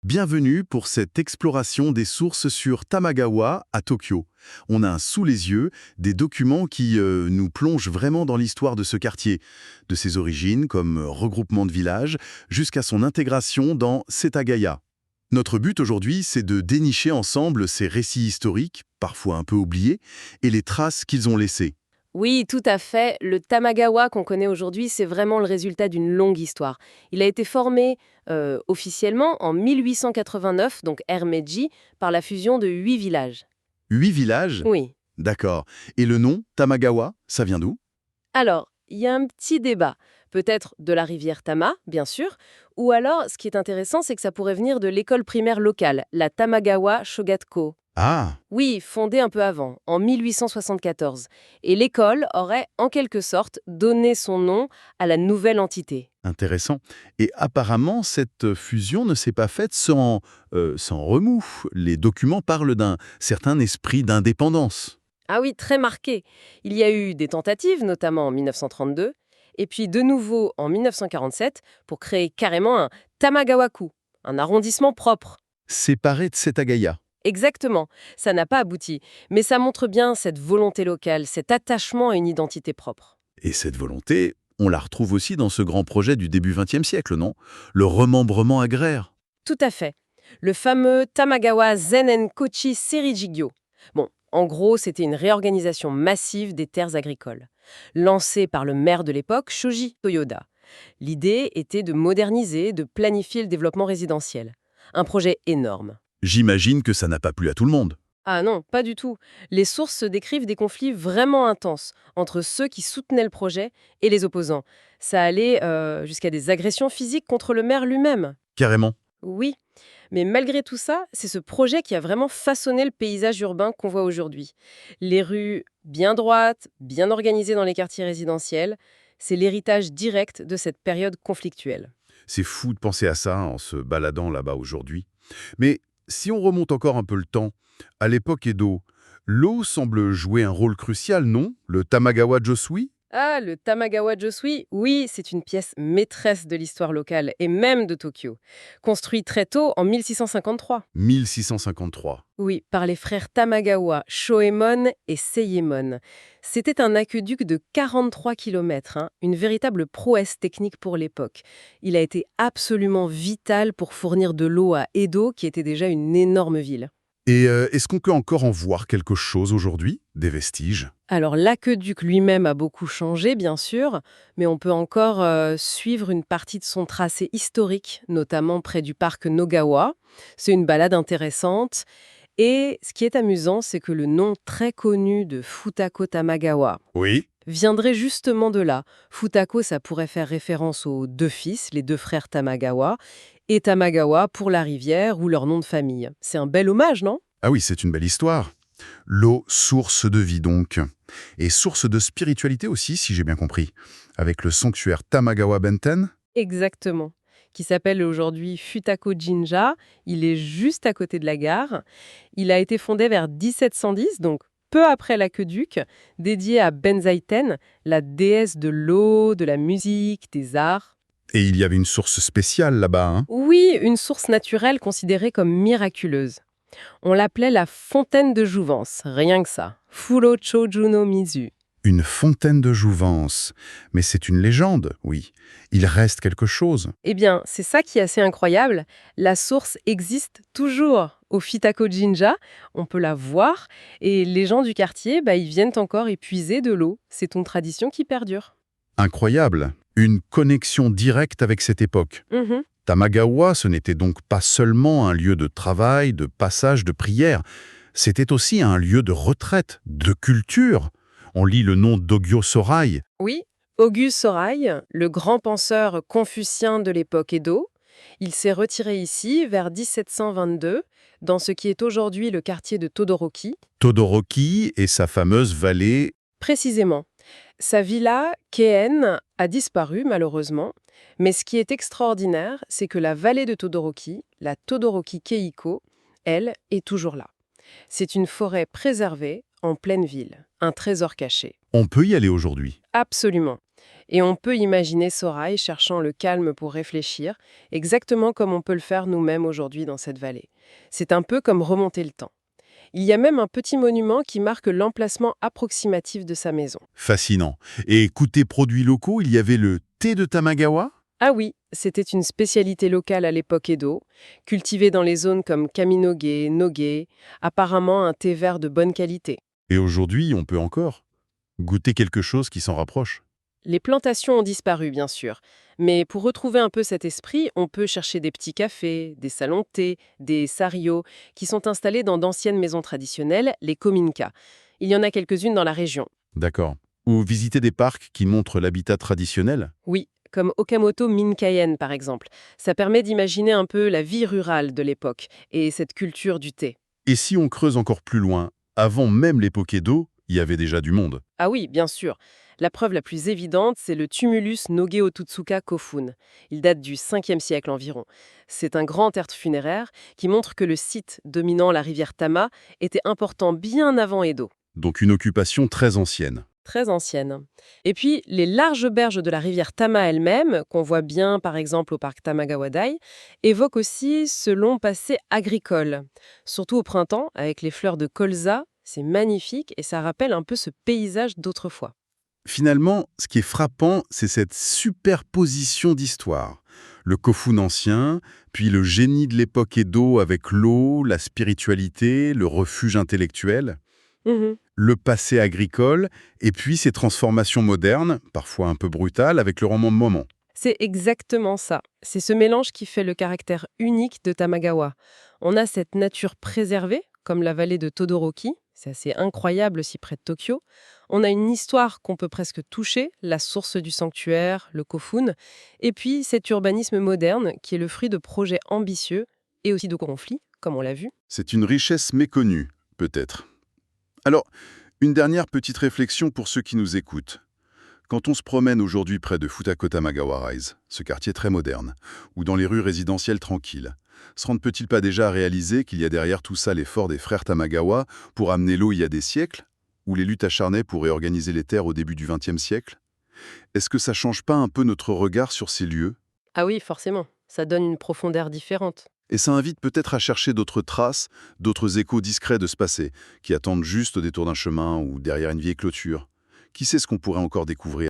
Bienvenue pour cette exploration des sources sur Tamagawa à Tokyo. On a sous les yeux des documents qui nous plongent vraiment dans l'histoire de ce quartier, de ses origines comme regroupement de villages jusqu'à son intégration dans Setagaya. Notre but aujourd'hui, c'est de dénicher ensemble ces récits historiques, parfois un peu oubliés, et les traces qu'ils ont laissées. Oui, tout à fait. Le Tamagawa qu'on connaît aujourd'hui, c'est vraiment le résultat d'une longue histoire. Il a été formé officiellement en 1889, donc ère Meiji, par la fusion de 8 villages. 8 villages? Oui. D'accord. Et le nom, Tamagawa, ça vient d'où? Alors, il y a un petit débat. Peut-être de la rivière Tama, bien sûr, ou alors, ce qui est intéressant, c'est que ça pourrait venir de l'école primaire locale, la Tamagawa Shogatko. Ah, Oui, fondée un peu avant, en 1874. Et l'école aurait, en quelque sorte, donné son nom à la nouvelle entité. intéressant. Et apparemment, cette fusion ne s'est pas faite sans remous. Les documents parlent d'un certain esprit d'indépendance. Ah oui, très marqué. Il y a eu des tentatives, notamment en 1932, et puis de nouveau en 1947, pour créer carrément un Tamagawaku, un arrondissement propre. Séparés de Setagaya. Exactement, ça n'a pas abouti, mais ça montre bien cette volonté locale, cet attachement à une identité propre. Et cette volonté, on la retrouve aussi dans ce grand projet du début XXe siècle, non? Le remembrement agraire. Tout à fait. Le fameux Tamagawa Zen Kochi Serijigyo. Bon, en gros, c'était une réorganisation massive des terres agricoles, lancée par le maire de l'époque, Shoji Toyoda. L'idée était de moderniser, de planifier le développement résidentiel. Un projet énorme. J'imagine que ça n'a pas plu à tout le monde. Ah non, pas du tout. Les sources décrivent des conflits vraiment intenses entre ceux qui soutenaient le projet et les opposants. Ça allait jusqu'à des agressions physiques contre le maire lui-même. Carrément. Oui, mais malgré tout ça, c'est ce projet qui a vraiment façonné le paysage urbain qu'on voit aujourd'hui. Les rues bien droites, bien organisées dans les quartiers résidentiels, c'est l'héritage direct de cette période conflictuelle. C'est fou de penser à ça en se baladant là-bas aujourd'hui. Mais si on remonte encore un peu le temps, à l'époque Edo, l'eau semble jouer un rôle crucial, non? Le Tamagawa Josui? Ah, le Tamagawa Josui, oui, c'est une pièce maîtresse de l'histoire locale et même de Tokyo. Construit très tôt, en 1653. 1653. Oui, par les frères Tamagawa, Shoemon et Seiemon. C'était un aqueduc de 43 km, une véritable prouesse technique pour l'époque. Il a été absolument vital pour fournir de l'eau à Edo, qui était déjà une énorme ville. Et est-ce qu'on peut encore en voir quelque chose aujourd'hui? Des vestiges? Alors l'aqueduc lui-même a beaucoup changé, bien sûr, mais on peut encore suivre une partie de son tracé historique, notamment près du parc Nogawa. C'est une balade intéressante. Et ce qui est amusant, c'est que le nom très connu de Futako Tamagawa Oui. viendrait justement de là. Futako, ça pourrait faire référence aux deux fils, les deux frères Tamagawa, et Tamagawa pour la rivière ou leur nom de famille. C'est un bel hommage, non? Ah oui, c'est une belle histoire. L'eau, source de vie donc. Et source de spiritualité aussi, si j'ai bien compris. Avec le sanctuaire Tamagawa Benten. Exactement. Qui s'appelle aujourd'hui Futako Jinja. Il est juste à côté de la gare. Il a été fondé vers 1710, donc peu après l'aqueduc, dédié à Benzaiten, la déesse de l'eau, de la musique, des arts. Et il y avait une source spéciale là-bas, hein? Oui, une source naturelle considérée comme miraculeuse. On l'appelait la fontaine de jouvence, rien que ça. Furo Choju no Mizu. Une fontaine de jouvence. Mais c'est une légende, oui. Il reste quelque chose. Eh bien, c'est ça qui est assez incroyable. La source existe toujours. Au Fitako Jinja, on peut la voir. Et les gens du quartier, ils viennent encore épuiser de l'eau. C'est une tradition qui perdure. Incroyable. Une connexion directe avec cette époque. Mhm. Tamagawa, ce n'était donc pas seulement un lieu de travail, de passage, de prière. C'était aussi un lieu de retraite, de culture. On lit le nom d'Ogyo Sorai. Oui, Auguste Sorai, le grand penseur confucien de l'époque Edo, il s'est retiré ici vers 1722, dans ce qui est aujourd'hui le quartier de Todoroki. Todoroki et sa fameuse vallée. Précisément. Sa villa, Keen, a disparu malheureusement, mais ce qui est extraordinaire, c'est que la vallée de Todoroki, la Todoroki Keiko, elle, est toujours là. C'est une forêt préservée en pleine ville, un trésor caché. On peut y aller aujourd'hui. Absolument. Et on peut imaginer Soraï cherchant le calme pour réfléchir, exactement comme on peut le faire nous-mêmes aujourd'hui dans cette vallée. C'est un peu comme remonter le temps. Il y a même un petit monument qui marque l'emplacement approximatif de sa maison. Fascinant. Et côté produits locaux, il y avait le thé de Tamagawa? Ah oui, c'était une spécialité locale à l'époque Edo, cultivée dans les zones comme Kaminoge, Noge, apparemment un thé vert de bonne qualité. Et aujourd'hui, on peut encore goûter quelque chose qui s'en rapproche. Les plantations ont disparu, bien sûr, mais pour retrouver un peu cet esprit, on peut chercher des petits cafés, des salons de thé, des sarios, qui sont installés dans d'anciennes maisons traditionnelles, les kominka. Il y en a quelques-unes dans la région. D'accord. Ou visiter des parcs qui montrent l'habitat traditionnel? Oui, comme Okamoto Minkayen, par exemple. Ça permet d'imaginer un peu la vie rurale de l'époque et cette culture du thé. Et si on creuse encore plus loin, avant même l'époque Edo, il y avait déjà du monde. Ah oui, bien sûr. La preuve la plus évidente, c'est le tumulus Noge Otutsuka Kofun. Il date du 5e siècle environ. C'est un grand tertre funéraire qui montre que le site dominant la rivière Tama était important bien avant Edo. Donc une occupation très ancienne. Très ancienne. Et puis, les larges berges de la rivière Tama elle-même, qu'on voit bien par exemple au parc Tamagawa-dai, évoquent aussi ce long passé agricole. Surtout au printemps, avec les fleurs de colza, c'est magnifique et ça rappelle un peu ce paysage d'autrefois. Finalement, ce qui est frappant, c'est cette superposition d'histoires. Le Kofun ancien, puis le génie de l'époque Edo avec l'eau, la spiritualité, le refuge intellectuel, Mhm. le passé agricole, et puis ces transformations modernes, parfois un peu brutales, avec le roman de moment. C'est exactement ça. C'est ce mélange qui fait le caractère unique de Tamagawa. On a cette nature préservée, comme la vallée de Todoroki, c'est assez incroyable si près de Tokyo. On a une histoire qu'on peut presque toucher, la source du sanctuaire, le Kofun, et puis cet urbanisme moderne qui est le fruit de projets ambitieux et aussi de conflits, comme on l'a vu. C'est une richesse méconnue, peut-être. Alors, une dernière petite réflexion pour ceux qui nous écoutent. Quand on se promène aujourd'hui près de Futakota-Magawa Rise, ce quartier très moderne, ou dans les rues résidentielles tranquilles, se rendent-ils pas déjà à réaliser qu'il y a derrière tout ça l'effort des frères Tamagawa pour amener l'eau il y a des siècles, ou les luttes acharnées pour réorganiser les terres au début du XXe siècle? Est-ce que ça change pas un peu notre regard sur ces lieux? Ah oui, forcément, ça donne une profondeur différente. Et ça invite peut-être à chercher d'autres traces, d'autres échos discrets de ce passé, qui attendent juste au détour d'un chemin ou derrière une vieille clôture. Qui sait ce qu'on pourrait encore découvrir?